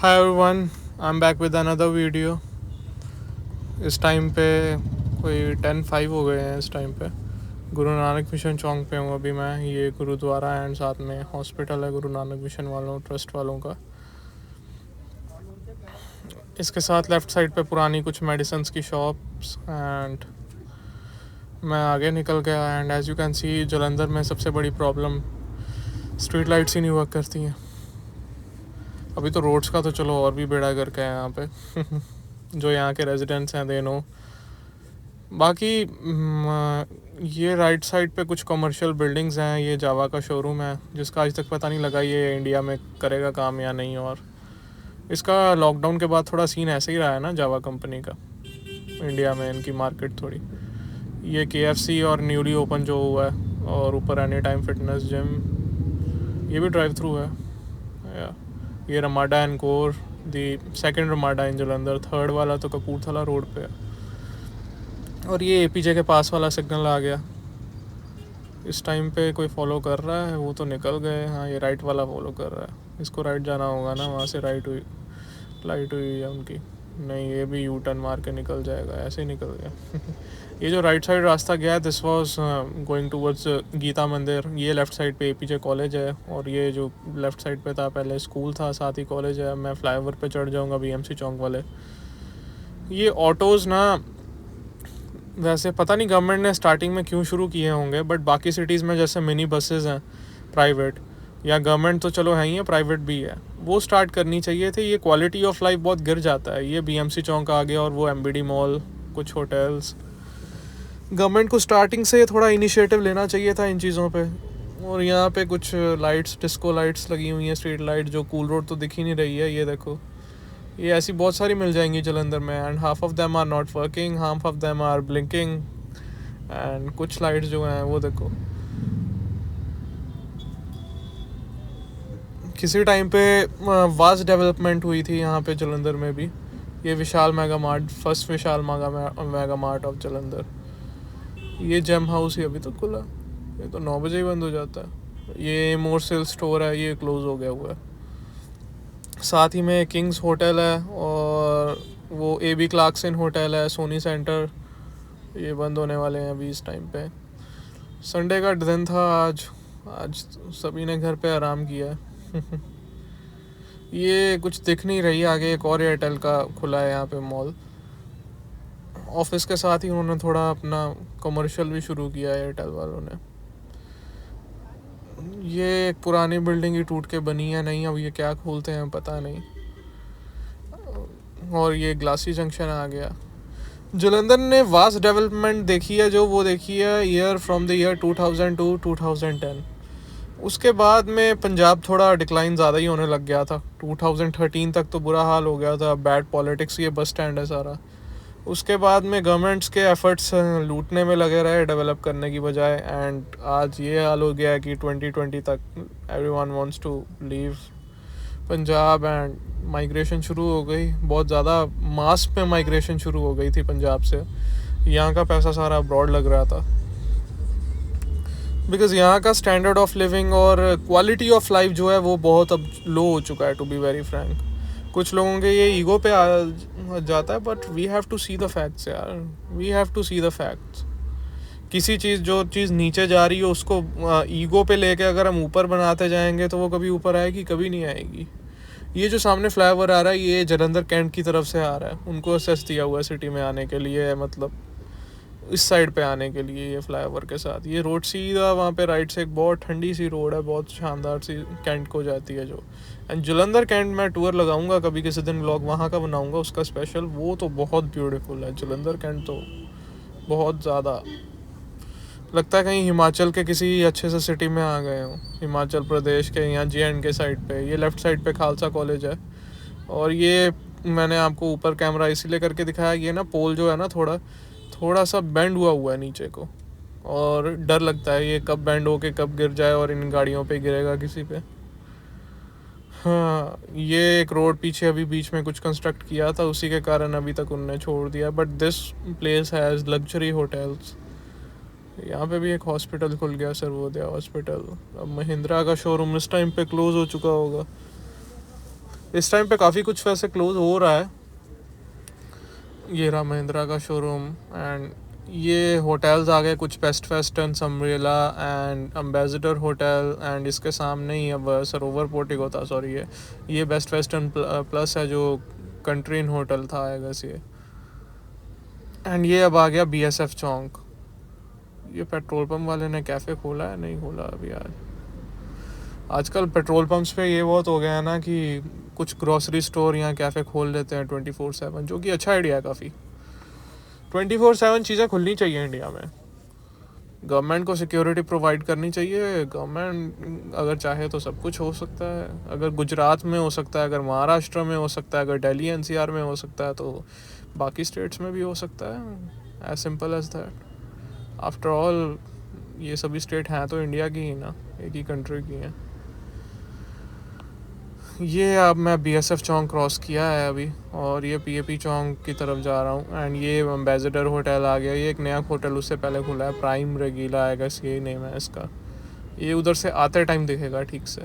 Hi everyone, I am back with another video. इस time पे कोई 10:05 हो गए हैं। इस टाइम पे गुरु नानक मिशन चौक पे हूँ अभी मैं। ये गुरुद्वारा एंड साथ में हॉस्पिटल है गुरु नानक मिशन वालों ट्रस्ट वालों का। इसके साथ लेफ़्ट साइड पे पुरानी कुछ मेडिसिन की शॉप्स एंड मैं आगे निकल गया। And as you can see Jalandhar में सबसे बड़ी प्रॉब्लम स्ट्रीट लाइट्स ही नहीं वर्क करती हैं। अभी तो रोड्स का तो चलो और भी बेड़ा गर्क है यहाँ पे जो यहाँ के रेजिडेंट्स हैं दे नो। बाकी ये राइट साइड पे कुछ कमर्शियल बिल्डिंग्स हैं। ये जावा का शोरूम है जिसका आज तक पता नहीं लगा ये इंडिया में करेगा काम या नहीं। और इसका लॉकडाउन के बाद थोड़ा सीन ऐसे ही रहा है ना जावा कंपनी का इंडिया में। इनकी मार्केट थोड़ी ये KFC और न्यूली ओपन जो हुआ है और ऊपर एनी टाइम फिटनेस जिम ये भी ड्राइव थ्रू है। ये Ramada and core the second Ramada in Jalandhar, third वाला तो कपूरथला रोड पे है। और ये APJ के पास वाला सिग्नल आ गया। इस टाइम पे कोई फॉलो कर रहा है, वो तो निकल गए। हाँ ये राइट वाला फॉलो कर रहा है। इसको राइट जाना होगा ना, वहाँ से राइट हुई लाइट हुई है उनकी। नहीं ये भी यू टर्न मार के निकल जाएगा, ऐसे ही निकल गया ये जो राइट साइड रास्ता गया है this was going towards Gita Mandir. ये लेफ़्ट साइड पे APJ कॉलेज है और ये जो लेफ़्ट साइड पे था पहले स्कूल था साथ ही कॉलेज है। मैं फ्लाईओवर पे चढ़ जाऊँगा BMC चौक वाले। ये ऑटोज़ ना वैसे पता नहीं गवर्नमेंट ने स्टार्टिंग में क्यों शुरू किए होंगे, बट बाकी सिटीज़ में जैसे मिनी बसेस हैं प्राइवेट, या गवर्नमेंट तो चलो है ही है प्राइवेट भी है, वो स्टार्ट करनी चाहिए थी। ये क्वालिटी ऑफ लाइफ बहुत गिर जाता है। ये BMC चौक आ गया और वो MBD मॉल कुछ होटल्स। गवर्नमेंट को स्टार्टिंग से थोड़ा इनिशिएटिव लेना चाहिए था इन चीज़ों पे। और यहाँ पे कुछ लाइट्स डिस्को लाइट्स लगी हुई हैं, स्ट्रीट लाइट जो कूल रोड तो दिख ही नहीं रही है। ये देखो ये ऐसी बहुत सारी मिल जाएंगी जलंधर में and half of them are not working, half of them are blinking. And कुछ लाइट्स जो हैं वो देखो किसी टाइम पे वास्ट डेवलपमेंट हुई थी यहाँ पे जलंधर में भी। ये Vishal Mega Mart, first Vishal Mega Mart of Jalandhar. ये जेम हाउस ही अभी तक खुला, ये तो 9 बजे ही बंद हो जाता है। ये मोरसेल स्टोर है, ये क्लोज हो गया हुआ है। साथ ही में किंग्स होटल है और वो AB क्लार्कसन होटल है, सोनी सेंटर, ये बंद होने वाले हैं अभी इस टाइम पे। संडे का दिन था आज, आज सभी ने घर पे आराम किया है ये कुछ दिख नहीं रही आगे। एक और एयरटेल का खुला है यहाँ पे मॉल। ऑफिस के साथ ही उन्होंने थोड़ा अपना कमर्शियल भी शुरू किया है एयरटेल वालों ने। ये एक पुरानी बिल्डिंग ही टूट के बनी है, नहीं अब ये क्या खोलते हैं पता नहीं। और ये ग्लासी जंक्शन आ गया। जलंधर ने वास्ट डेवलपमेंट देखी है जो वो देखी है year from the year 2000 to 2010। उसके बाद में पंजाब थोड़ा डिक्लाइन ज़्यादा ही होने लग गया था। 2013 तक तो बुरा हाल हो गया था, बैड पॉलिटिक्स, ये बस स्टैंड है सारा। उसके बाद में गवर्नमेंट्स के एफर्ट्स लूटने में लगे रहे डेवलप करने की बजाय। एंड आज ये हाल हो गया है कि 2020 तक everyone wants to leave Punjab and migration शुरू हो गई। बहुत ज़्यादा मास में माइग्रेशन शुरू हो गई थी पंजाब से। यहाँ का पैसा सारा अब्रॉड लग रहा था बिकॉज़ यहाँ का स्टैंडर्ड ऑफ लिविंग और क्वालिटी ऑफ लाइफ जो है वो बहुत अब लो हो चुका है, टू बी वेरी फ्रैंक। कुछ लोगों के ये ईगो पे आ जाता है, but we have to see the facts यार, we have to see the facts. किसी चीज़ जो चीज़ नीचे जा रही है उसको ईगो पे लेके अगर हम ऊपर बनाते जाएंगे तो वो कभी ऊपर आएगी, कभी नहीं आएगी। ये जो सामने फ्लाईओवर आ रहा है ये जलंधर कैंट की तरफ से आ रहा है, उनको असेस दिया हुआ है सिटी में आने के लिए, मतलब इस साइड पे आने के लिए। ये फ्लाईओवर के साथ ये रोड सीधा वहाँ पे राइट से एक बहुत ठंडी सी रोड है, बहुत शानदार सी, कैंट को जाती है जो। एंड जलंधर कैंट मैं टूर लगाऊंगा कभी किसी दिन, व्लॉग वहाँ का बनाऊंगा उसका स्पेशल। वो तो बहुत ब्यूटीफुल है जलंधर कैंट, तो बहुत ज़्यादा लगता है कहीं हिमाचल के किसी अच्छे से सिटी में आ गए हो, हिमाचल प्रदेश के, यहाँ JNK साइड पे। ये लेफ़्ट साइड पे खालसा कॉलेज है। और ये मैंने आपको ऊपर कैमरा इसीलिए करके दिखाया, ये ना पोल जो है ना थोड़ा सा बेंड हुआ है नीचे को, और डर लगता है ये कब बेंड होके कब गिर जाए और इन गाड़ियों पे गिरेगा किसी पे। हाँ ये एक रोड पीछे अभी बीच में कुछ कंस्ट्रक्ट किया था, उसी के कारण अभी तक उनने छोड़ दिया। But this place has luxury hotels. यहाँ पे भी एक हॉस्पिटल खुल गया, सर्वोदय हॉस्पिटल। अब महिंद्रा का शोरूम इस टाइम पे क्लोज हो चुका होगा। इस टाइम पे काफ़ी कुछ वैसे क्लोज हो रहा है। ये रहा महिंद्रा का शोरूम एंड ये होटल्स आ गए कुछ, बेस्ट वेस्टर्न, समरेला एंड अम्बेसडर होटल, एंड इसके सामने ही अब सरोवर पोर्टिक होता, सॉरी ये बेस्ट वेस्टर्न प्लस है जो कंट्री इन होटल था आई गेस ये। एंड ये अब आ गया BSF चौक। ये पेट्रोल पंप वाले ने कैफ़े खोला है, नहीं खोला अभी आज। आजकल पेट्रोल पंप्स पे ये बहुत हो गया है ना कि कुछ ग्रोसरी स्टोर या कैफ़े खोल लेते हैं 24/7, जो कि अच्छा आइडिया है काफ़ी। 24/7 चीज़ें खुलनी चाहिए इंडिया में। गवर्नमेंट को सिक्योरिटी प्रोवाइड करनी चाहिए। गवर्नमेंट अगर चाहे तो सब कुछ हो सकता है। अगर गुजरात में हो सकता है, अगर महाराष्ट्र में हो सकता है, अगर दिल्ली NCR में हो सकता है, तो बाकी स्टेट्स में भी हो सकता है। As simple as that. After all ये सभी स्टेट हैं तो इंडिया की ही ना, एक ही कंट्री की हैं। ये अब मैं BSF चौक क्रॉस किया है अभी और ये PAP चौक की तरफ जा रहा हूँ। एंड ये अम्बेसडर होटल आ गया। ये एक नया होटल उससे पहले खुला है, प्राइम रेगीला आएगा, यही नेम है इसका। ये उधर से आते टाइम दिखेगा ठीक से।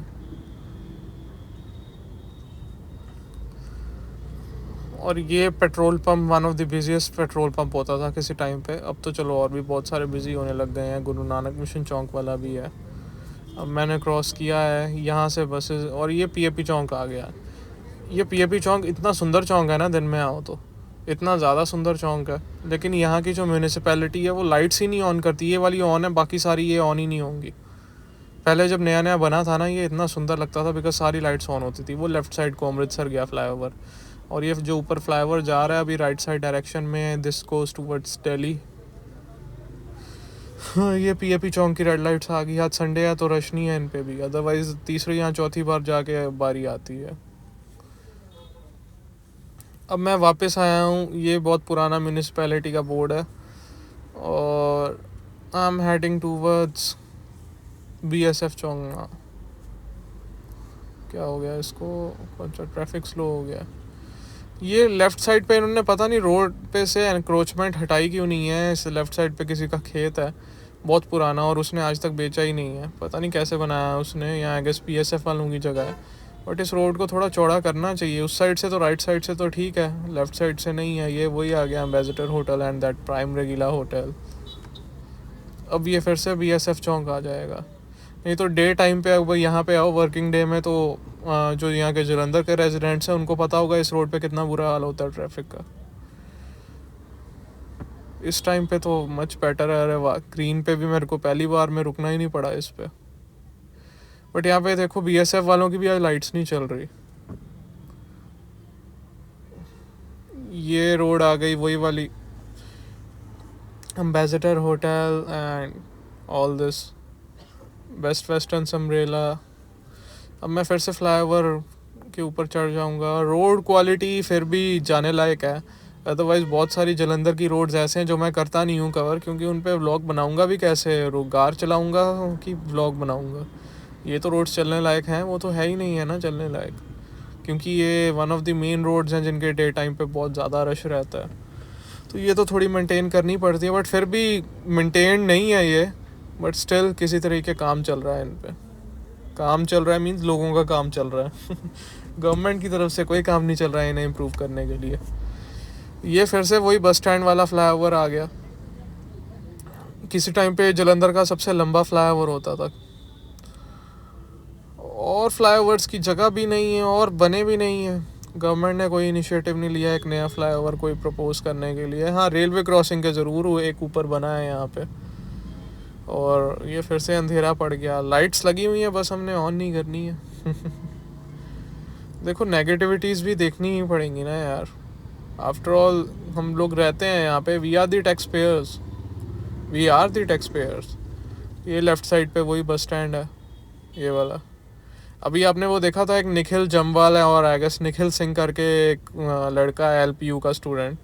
और ये petrol pump one of the busiest petrol pump होता था किसी टाइम पे। अब तो चलो और भी बहुत सारे बिजी होने लग गए हैं। गुरु नानक मिशन चौक वाला भी है। अब मैंने क्रॉस किया है यहाँ से बसेस, और ये PAP चौक आ गया। ये PAP चौक इतना सुंदर चौक है ना, दिन में आओ तो इतना ज़्यादा सुंदर चौक है। लेकिन यहाँ की जो म्यूनिसिपैलिटी है वो लाइट्स ही नहीं ऑन करती। ये वाली ऑन है, बाकी सारी ये ऑन ही नहीं होंगी। पहले जब नया नया बना था ना, ये इतना सुंदर लगता था बिकॉज सारी लाइट्स ऑन होती थी। वो लेफ्ट साइड को अमृतसर गया फ्लाईओवर, और ये जो ऊपर फ्लाईओवर जा रहा है अभी राइट साइड डायरेक्शन में, दिस गोज टूवर्ड्स दिल्ली। ये PAP चौक की रेड लाइट्स आ गई। आज संडे है तो रश नहीं है इन पे भी, अदरवाइज तीसरी या चौथी बार जाके बारी आती है। अब मैं वापस आया हूँ। ये बहुत पुराना म्यूनिसिपैलिटी का बोर्ड है और I am heading towards BSF चौक। क्या हो गया इसको, कौन सा ट्रैफिक स्लो हो गया। ये लेफ़्ट साइड पे इन्होंने पता नहीं रोड पे से एनक्रोचमेंट हटाई क्यों नहीं है। इस लेफ़्ट साइड पे किसी का खेत है बहुत पुराना और उसने आज तक बेचा ही नहीं है। पता नहीं कैसे बनाया है उसने, यहाँ आई गेस PSF वालों की जगह है। बट इस रोड को थोड़ा चौड़ा करना चाहिए। उस साइड से तो, राइट साइड से तो ठीक है, लेफ़्ट साइड से नहीं है। ये वही आ गया Ambassador hotel and that prime रेगीला होटल। अब ये फिर से BSF चौक आ जाएगा। नहीं तो डे टाइम पे अब यहाँ पे आओ वर्किंग डे में, तो जो यहाँ के जलंधर के रेजिडेंट्स हैं उनको पता होगा इस रोड पे कितना बुरा हाल होता है ट्रैफिक का। इस टाइम पे तो मच बेटर है। अरे वाह, ग्रीन पे भी मेरे को पहली बार में रुकना ही नहीं पड़ा इस पे। बट यहाँ पे देखो BSF वालों की भी आज लाइट्स नहीं चल रही। ये रोड आ गई वही वाली, Ambassador hotel and all this, Best Western, समरेला। अब मैं फिर से फ्लाईओवर के ऊपर चढ़ जाऊंगा। रोड क्वालिटी फिर भी जाने लायक है। अदरवाइज़ बहुत सारी जलंधर की रोड्स ऐसे हैं जो मैं करता नहीं हूँ कवर, क्योंकि उन पे व्लॉग बनाऊंगा भी कैसे, कार चलाऊंगा कि व्लॉग बनाऊंगा। ये तो रोड्स चलने लायक हैं, वो तो है ही नहीं है ना चलने लायक, क्योंकि ये one of the main roads हैं जिनके डे टाइम पे बहुत ज़्यादा रश रहता है। तो ये तो थोड़ी मेंटेन करनी पड़ती है, बट फिर भी मेंटेन नहीं है ये। बट स्टिल किसी तरीके काम चल रहा है इन पे। काम चल रहा है मीन्स लोगों का काम चल रहा है। गवर्नमेंट की तरफ से कोई काम नहीं चल रहा है इन्हें इम्प्रूव करने के लिए। ये फिर से वही बस स्टैंड वाला फ्लाईओवर आ गया। किसी टाइम पे जलंधर का सबसे लंबा फ्लाईओवर होता था, और फ्लाईओवर्स की जगह भी नहीं है और बने भी नहीं है। गवर्नमेंट ने कोई इनिशिएटिव नहीं लिया एक नया फ्लाईओवर कोई प्रपोज करने के लिए। हाँ, रेलवे क्रॉसिंग के ज़रूर एक ऊपर बना है यहाँ पे। और ये फिर से अंधेरा पड़ गया। लाइट्स लगी हुई हैं, बस हमने ऑन नहीं करनी है। देखो नेगेटिविटीज़ भी देखनी ही पड़ेंगी ना यार। आफ्टर ऑल हम लोग रहते हैं यहाँ पे, we are the tax payers, we are the tax payers. ये लेफ़्ट साइड पे वही बस स्टैंड है, ये वाला। अभी आपने वो देखा था एक निखिल जम्वाल है और आई गेस निखिल सिंह करके एक लड़का है LPU का स्टूडेंट,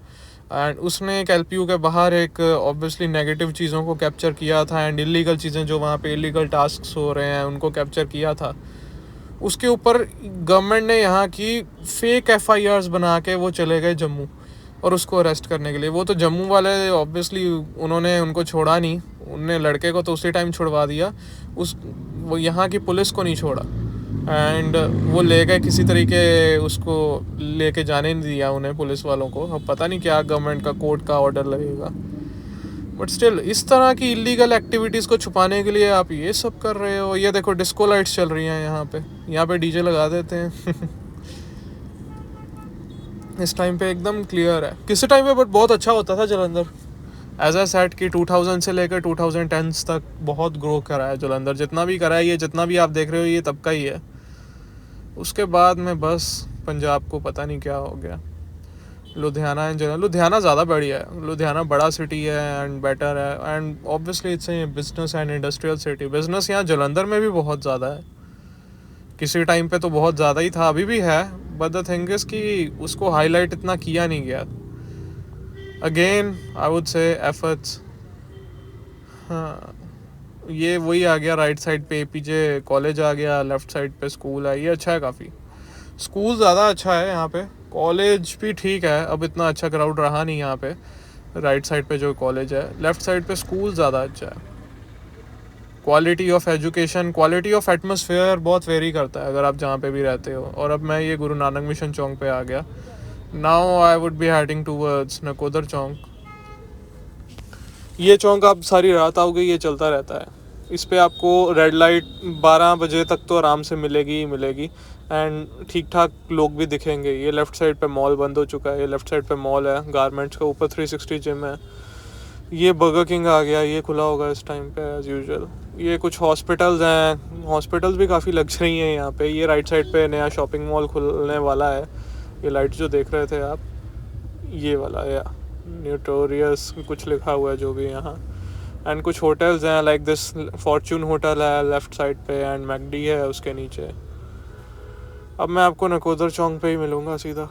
एंड उसने एक LPU के बाहर एक ऑब्वियसली नेगेटिव चीज़ों को कैप्चर किया था एंड इलीगल चीज़ें जो वहाँ पे इलीगल टास्क हो रहे हैं उनको कैप्चर किया था। उसके ऊपर गवर्नमेंट ने यहाँ की फेक FIRs बना के वो चले गए जम्मू और उसको अरेस्ट करने के लिए। वो तो जम्मू वाले ऑब्वियसली उन्होंने उनको छोड़ा नहीं, उनने लड़के को तो उसी टाइम छुड़वा दिया, उस वो यहाँ की पुलिस को नहीं छोड़ा। एंड वो ले गए किसी तरीके, उसको लेके जाने नहीं दिया उन्हें, पुलिस वालों को। अब पता नहीं क्या गवर्नमेंट का कोर्ट का ऑर्डर लगेगा, बट स्टिल इस तरह की इलीगल एक्टिविटीज़ को छुपाने के लिए आप ये सब कर रहे हो। ये देखो डिस्को लाइट्स चल रही हैं यहाँ पे डीजे लगा देते हैं इस टाइम पे एकदम क्लियर है किसी टाइम पे, बट बहुत अच्छा होता था जलंधर। एज ए सेट की 2000 से लेकर 2010 तक बहुत ग्रो करा है जलंधर, जितना भी करा है ये, जितना भी आप देख रहे हो ये तब का ही है। उसके बाद में बस पंजाब को पता नहीं क्या हो गया। लुधियाना एंड जनरल, लुधियाना ज़्यादा बढ़िया है, लुधियाना बड़ा सिटी है एंड बेटर है, and obviously it's a business and industrial city. Business यहाँ जलंधर में भी बहुत ज़्यादा है, किसी टाइम पे तो बहुत ज़्यादा ही था, अभी भी है, बट द थिंग इज़ कि उसको हाईलाइट इतना किया नहीं गया। Again I would say efforts. हाँ, ये वही आ गया राइट साइड पे एपीजे कॉलेज आ गया, लेफ्ट साइड पे स्कूल है, ये अच्छा है काफ़ी। स्कूल ज़्यादा अच्छा है यहाँ पे, कॉलेज भी ठीक है, अब इतना अच्छा क्राउड रहा नहीं यहाँ पे। राइट साइड पे जो कॉलेज है, लेफ्ट साइड पे स्कूल ज़्यादा अच्छा है। Quality of education, quality of atmosphere बहुत वेरी करता है अगर आप जहाँ पे भी रहते हो। और अब मैं ये गुरु नानक मिशन चौक पे आ गया। Now I would be heading towards Nakodar चौक। ये चौक आप सारी रात आओगे, ये चलता रहता है। इस पे आपको रेड लाइट 12 बजे तक तो आराम से मिलेगी ही मिलेगी, एंड ठीक ठाक लोग भी दिखेंगे। ये लेफ़्ट साइड पे मॉल बंद हो चुका है, ये लेफ़्ट साइड पे मॉल है गारमेंट्स का, ऊपर 360 जिम है। ये बर्गर किंग आ गया, ये खुला होगा इस टाइम पे एज़ यूजुअल। ये कुछ हॉस्पिटल्स हैं, हॉस्पिटल्स भी काफ़ी लग्जरी हैं यहाँ पे। ये राइट साइड पे नया शॉपिंग मॉल खुलने वाला है, ये लाइट जो देख रहे थे आप, ये वाला या न्यूटोरियस कुछ लिखा हुआ है जो भी यहाँ। एंड कुछ होटल्स हैं लाइक दिस फॉर्चून होटल है लेफ़्ट साइड पे, एंड मैकडी है उसके नीचे। अब मैं आपको नकोदर चौक पे ही मिलूँगा सीधा।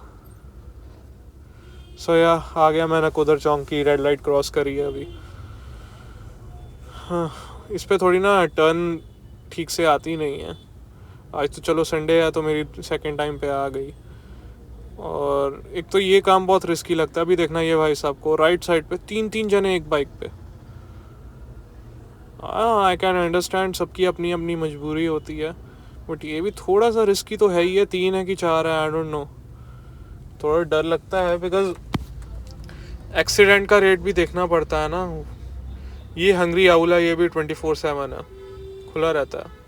सो या आ गया मैं नकोदर चौक की, रेड लाइट क्रॉस करी है अभी। हाँ, इस पे थोड़ी ना टर्न ठीक से आती नहीं है। आज तो चलो संडे है तो मेरी सेकंड टाइम पे आ गई। और एक तो ये काम बहुत रिस्की लगता है। अभी देखना ये भाई साहब को राइट साइड पे 3 जने एक बाइक पे। हाँ, आई कैन अंडरस्टैंड, सबकी अपनी अपनी मजबूरी होती है, बट ये भी थोड़ा सा रिस्की तो है ही है। 3 है कि 4 है, आई डोंट नो, थोड़ा डर लगता है बिकॉज एक्सीडेंट का रेट भी देखना पड़ता है ना। ये हंगरी आउला, ये भी 24/7 है, खुला रहता है।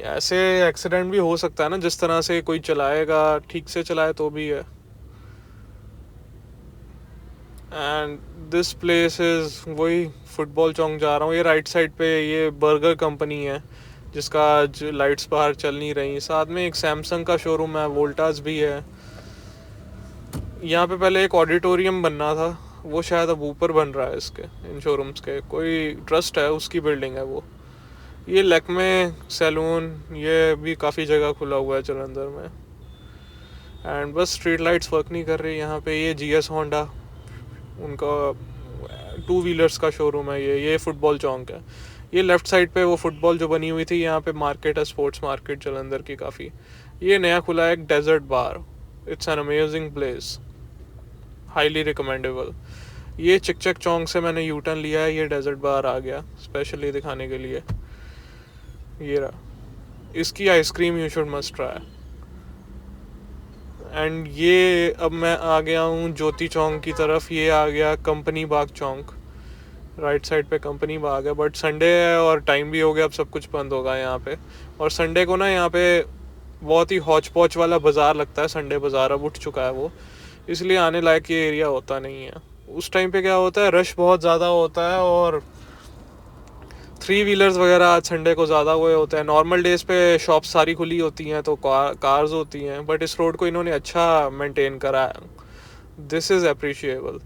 ऐसे एक्सीडेंट भी हो सकता है ना, जिस तरह से कोई चलाएगा, ठीक से चलाए तो भी है। एंड दिस प्लेस इज़ वही फुटबॉल चौक जा रहा हूँ। ये राइट साइड पे ये बर्गर कंपनी है जिसका आज लाइट्स बाहर चल नहीं रही। साथ में एक सैमसंग का शोरूम है, वोल्टास भी है। यहाँ पे पहले एक ऑडिटोरियम बनना था, वो शायद अब ऊपर बन रहा है इसके, इन शोरूम्स के। कोई ट्रस्ट है उसकी बिल्डिंग है वो। ये लैक्मे सैलून, ये भी काफ़ी जगह खुला हुआ है जलंधर में। एंड बस स्ट्रीट लाइट्स वर्क नहीं कर रही यहाँ पे। ये जीएस होंडा, उनका 2 व्हीलर्स का शोरूम है। ये फुटबॉल चौक है। ये लेफ़्ट साइड पे वो फुटबॉल जो बनी हुई थी, यहाँ पे मार्केट है, स्पोर्ट्स मार्केट जलंधर की काफ़ी। ये नया खुला है एक dessert bar, it's an amazing place, highly recommendable. ये चिकचक चौक से मैंने यू टर्न लिया है, ये डेजर्ट बार आ गया स्पेशली दिखाने के लिए। ये रहा, इसकी ice cream you should must try. And ये अब मैं आ गया हूँ ज्योति चौक की तरफ। ये आ गया कंपनी बाग चौक, राइट साइड पे कंपनी बाग है। बट संडे है और टाइम भी हो गया, अब सब कुछ बंद होगा यहाँ पे। और संडे को ना यहाँ पे बहुत ही हौच पौच वाला बाज़ार लगता है, संडे बाज़ार अब उठ चुका है वो, इसलिए आने लायक ये एरिया होता नहीं है। उस टाइम पे क्या होता है, रश बहुत ज़्यादा होता है, और 3 व्हीलर्स वगैरह आज संडे को ज़्यादा हुए होते हैं। नॉर्मल डेज पे शॉप्स सारी खुली होती हैं तो कार्स होती हैं, बट इस रोड को इन्होंने अच्छा मेंटेन करा है, दिस इज़ अप्रिशिएबल।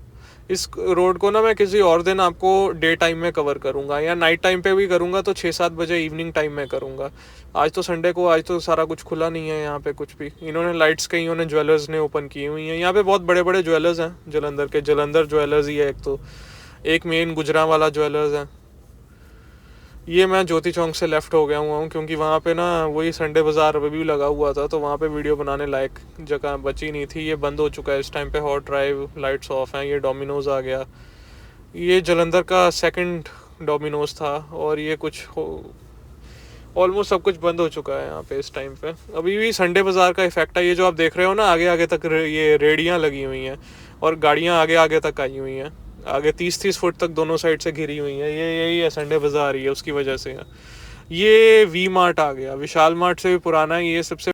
इस रोड को ना मैं किसी और दिन आपको डे टाइम में कवर करूँगा, या नाइट टाइम पे भी करूँगा तो 6-7 बजे इवनिंग टाइम में करूँगा। आज तो संडे को, आज तो सारा कुछ खुला नहीं है यहाँ पे कुछ भी। इन्होंने लाइट्स कहीं इन्होंने ज्वेलर्स ने ओपन की हुई हैं। यहाँ पे बहुत बड़े बड़े ज्वेलर्स हैं जलंधर के, जलंधर ज्वेलर्स ही है एक तो, एक मेन गुजरांवाला ज्वेलर्स है। ये मैं ज्योति चौक से लेफ़्ट हो गया हुआ हूँ क्योंकि वहाँ पे ना वही संडे बाज़ार भी लगा हुआ था, तो वहाँ पे वीडियो बनाने लायक जगह बची नहीं थी। ये बंद हो चुका है इस टाइम पे, हॉट ड्राइव लाइट्स ऑफ हैं। ये डोमिनोज़ आ गया, ये जलंधर का सेकंड डोमिनोज़ था। और ये कुछ ऑलमोस्ट सब कुछ बंद हो चुका है यहाँ पे इस टाइम पे। अभी भी संडे बाज़ार का इफेक्ट है। ये जो आप देख रहे हो ना, आगे आगे तक ये रेडियाँ लगी हुई हैं और गाड़ियाँ आगे आगे तक आई हुई हैं, आगे 30-30 फुट तक दोनों साइड से घिरी हुई हैं। ये यही है संडे बाज़ार, ये उसकी वजह से है। ये वी मार्ट आ गया, विशाल मार्ट से भी पुराना है ये, सबसे